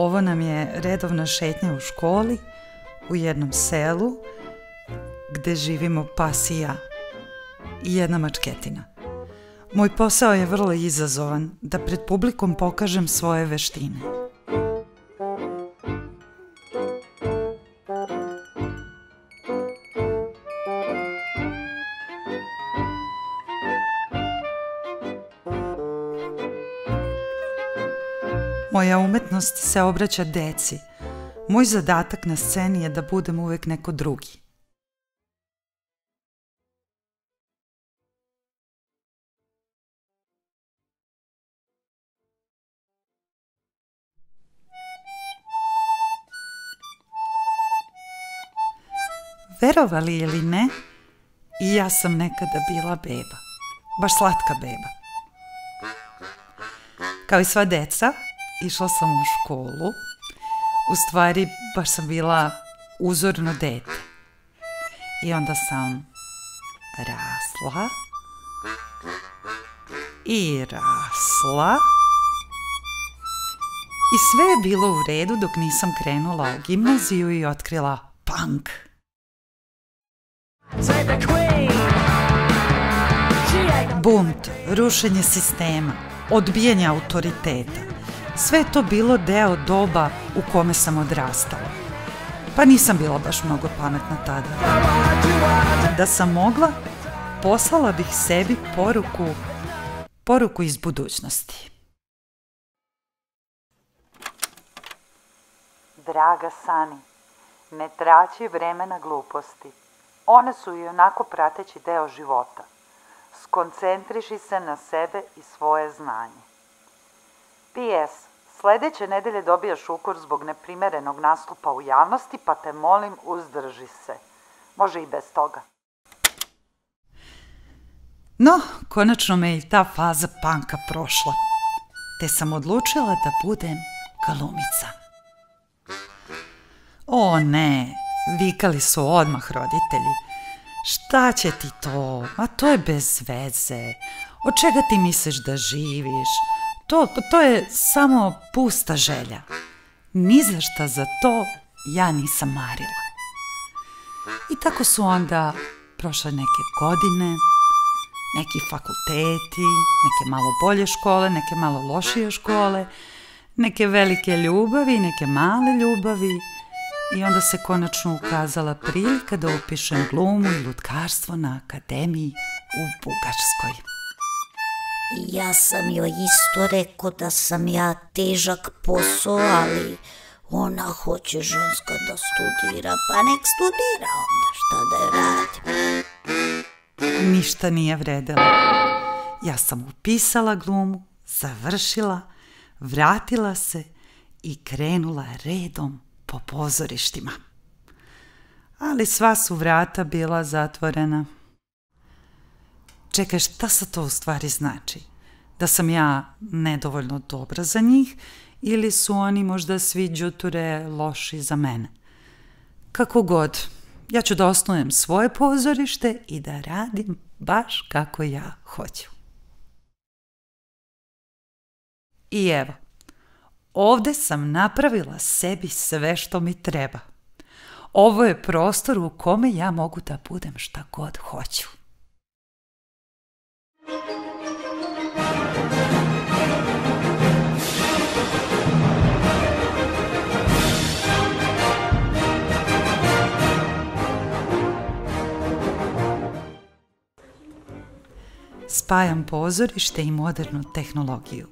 Ovo nam je redovna šetnja u školi, u jednom selu, gde živimo pas i ja. I jedna mačketina. Moj posao je vrlo izazovan, da pred publikom pokažem svoje veštine. Moja umetnost se obraća deci. Moj zadatak na sceni je da budem uvek neko drugi. Verovali ili ne, i ja sam nekada bila beba. Baš slatka beba. Kao i sva deca, išla sam u školu. U stvari, baš sam bila uzorno dete. I onda sam rasla i rasla i sve je bilo u redu dok nisam krenula u gimnaziju i otkrila punk. Bunt, rušenje sistema, odbijanje autoriteta. Sve je to bilo deo doba u kome sam odrastala. Pa nisam bila baš mnogo pametna tada. Da sam mogla, poslala bih sebi poruku iz budućnosti. Draga Sani, ne traći vreme na gluposti. One su i onako prateći deo života. Skoncentriši se na sebe i svoje znanje. P.S. Sledeće nedelje dobijaš ukor zbog neprimerenog nastupa u javnosti, pa te molim, uzdrži se. Može i bez toga. No, konačno me i ta faza panka prošla. Te sam odlučila da budem glumica. O ne, vikali su odmah roditelji. Šta će ti to? A to je bez veze. Od čega ti misliš da živiš? To je samo pusta želja. Ni za šta za to ja nisam marila. I tako su onda prošle neke godine, neki fakulteti, neke malo bolje škole, neke malo lošije škole, neke velike ljubavi, neke male ljubavi. I onda se konačno ukazala prilika da upišem glumu i lutkarstvo na akademiji u Bugarskoj. Ja sam joj isto rekao da sam ja težak posao, ali ona hoće ženska da studira, pa nek studira onda, šta da je radim. Ništa nije vredelo. Ja sam upisala glumu, završila, vratila se i krenula redom po pozorištima. Ali sva su vrata bila zatvorena. Čekaj, šta sad to u stvari znači? Da sam ja nedovoljno dobra za njih ili su oni možda svi đuture loši za mene? Kako god, ja ću da osnujem svoje pozorište i da radim baš kako ja hoću. I evo, ovde sam napravila sebi sve što mi treba. Ovo je prostor u kome ja mogu da budem šta god hoću. Spajam pozorište i modernu tehnologiju.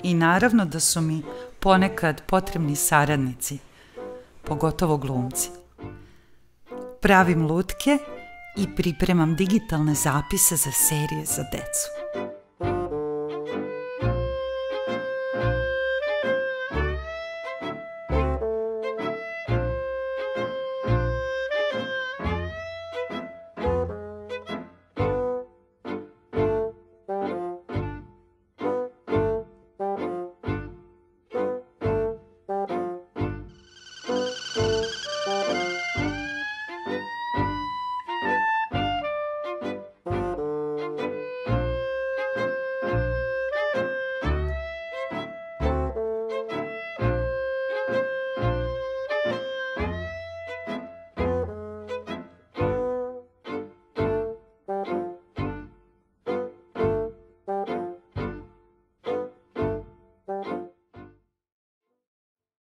I naravno da su mi ponekad potrebni saradnici, pogotovo glumci. Pravim lutke i pripremam digitalne zapise za serije za decu.